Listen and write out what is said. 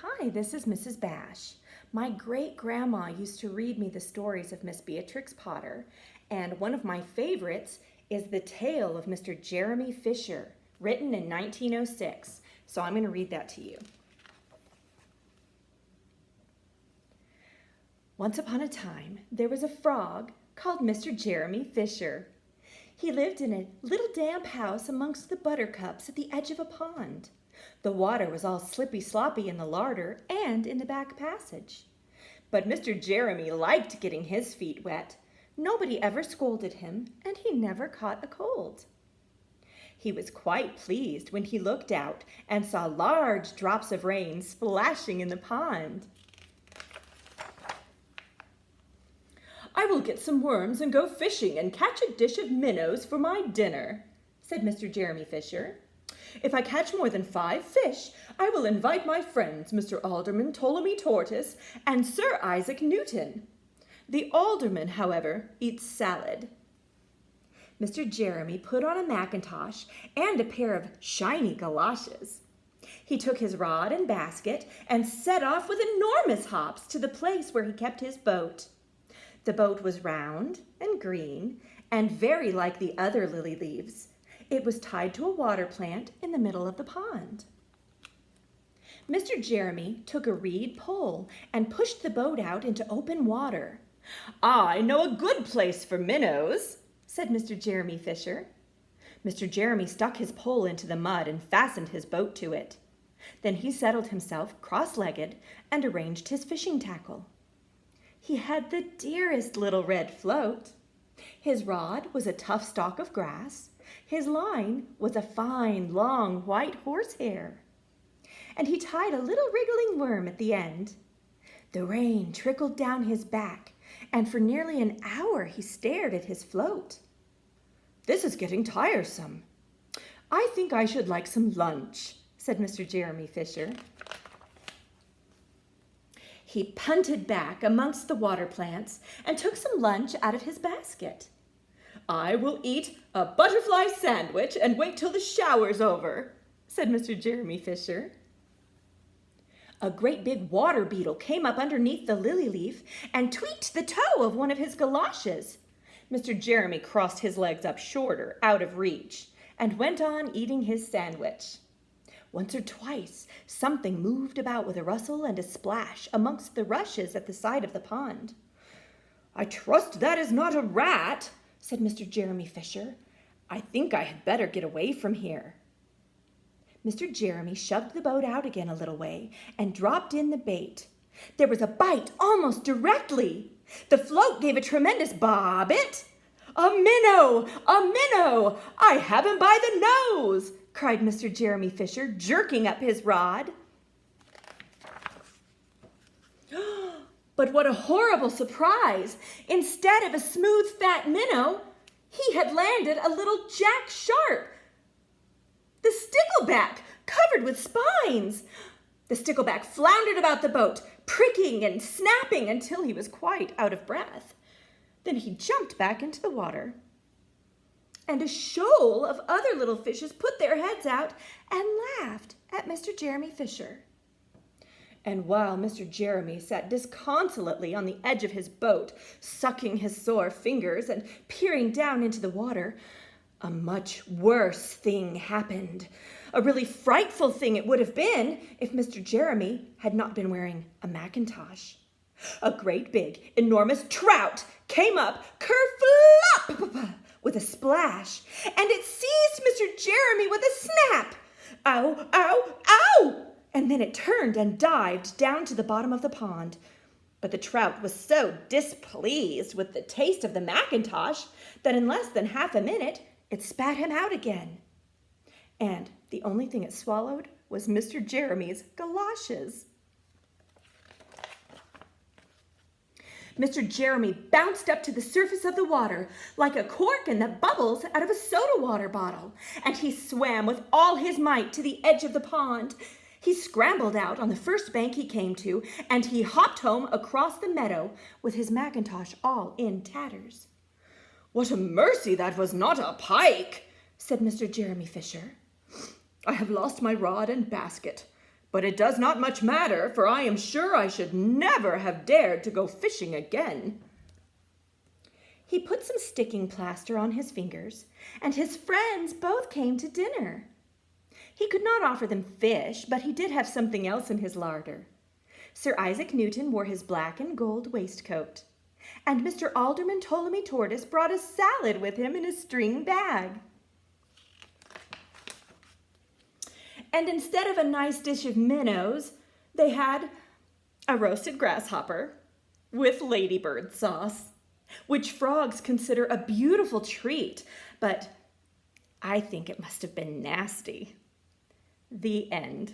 Hi, this is Mrs. Bash. My great-grandma used to read me the stories of Miss Beatrix Potter, and one of my favorites is The Tale of Mr. Jeremy Fisher, written in 1906. So I'm going to read that to you. Once upon a time, there was a frog called Mr. Jeremy Fisher. He lived in a little damp house amongst the buttercups at the edge of a pond. The water was all slippy-sloppy in the larder and in the back passage. But Mr. Jeremy liked getting his feet wet. Nobody ever scolded him, and he never caught a cold. He was quite pleased when he looked out and saw large drops of rain splashing in the pond. "I will get some worms and go fishing and catch a dish of minnows for my dinner," said Mr. Jeremy Fisher. "If I catch more than 5 fish, I will invite my friends, Mr. Alderman Ptolemy Tortoise and Sir Isaac Newton. The alderman, however, eats salad." Mr. Jeremy put on a mackintosh and a pair of shiny galoshes. He took his rod and basket and set off with enormous hops to the place where he kept his boat. The boat was round and green and very like the other lily leaves. It was tied to a water plant in the middle of the pond. Mr. Jeremy took a reed pole and pushed the boat out into open water. "I know a good place for minnows," said Mr. Jeremy Fisher. Mr. Jeremy stuck his pole into the mud and fastened his boat to it. Then he settled himself cross-legged and arranged his fishing tackle. He had the dearest little red float. His rod was a tough stalk of grass. His line was a fine, long, white horsehair. And he tied a little wriggling worm at the end. The rain trickled down his back, and for nearly an hour he stared at his float. "This is getting tiresome. I think I should like some lunch," said Mr. Jeremy Fisher. He punted back amongst the water plants and took some lunch out of his basket. "I will eat a butterfly sandwich and wait till the shower's over," said Mr. Jeremy Fisher. A great big water beetle came up underneath the lily leaf and tweaked the toe of one of his galoshes. Mr. Jeremy crossed his legs up shorter, out of reach, and went on eating his sandwich. Once or twice, something moved about with a rustle and a splash amongst the rushes at the side of the pond. "I trust that is not a rat," said Mr. Jeremy Fisher. "I think I had better get away from here." Mr. Jeremy shoved the boat out again a little way and dropped in the bait. There was a bite almost directly. The float gave a tremendous bobbit. "A minnow! A minnow! I have him by the nose!" cried Mr. Jeremy Fisher, jerking up his rod. But what a horrible surprise! Instead of a smooth, fat minnow, he had landed a little jack shark, the stickleback, covered with spines. The stickleback floundered about the boat, pricking and snapping until he was quite out of breath. Then he jumped back into the water. And a shoal of other little fishes put their heads out and laughed at Mr. Jeremy Fisher. And while Mr. Jeremy sat disconsolately on the edge of his boat, sucking his sore fingers and peering down into the water, a much worse thing happened. A really frightful thing it would have been if Mr. Jeremy had not been wearing a mackintosh. A great big, enormous trout came up, kerflop, with a splash, and it seized Mr. Jeremy with a snap. "Ow, ow, ow!" And then it turned and dived down to the bottom of the pond. But the trout was so displeased with the taste of the mackintosh that in less than half a minute, it spat him out again. And the only thing it swallowed was Mr. Jeremy's galoshes. Mr. Jeremy bounced up to the surface of the water like a cork in the bubbles out of a soda water bottle, and he swam with all his might to the edge of the pond. He scrambled out on the first bank he came to, and he hopped home across the meadow with his mackintosh all in tatters. "What a mercy that was not a pike," said Mr. Jeremy Fisher. "I have lost my rod and basket, But it does not much matter, for I am sure I should never have dared to go fishing again." He put some sticking plaster on his fingers, and his friends both came to dinner. He could not offer them fish, but he did have something else in his larder. Sir Isaac Newton wore his black and gold waistcoat, and Mr. Alderman Ptolemy Tortoise brought a salad with him in a string bag. And instead of a nice dish of minnows, they had a roasted grasshopper with ladybird sauce, which frogs consider a beautiful treat, but I think it must have been nasty. The end.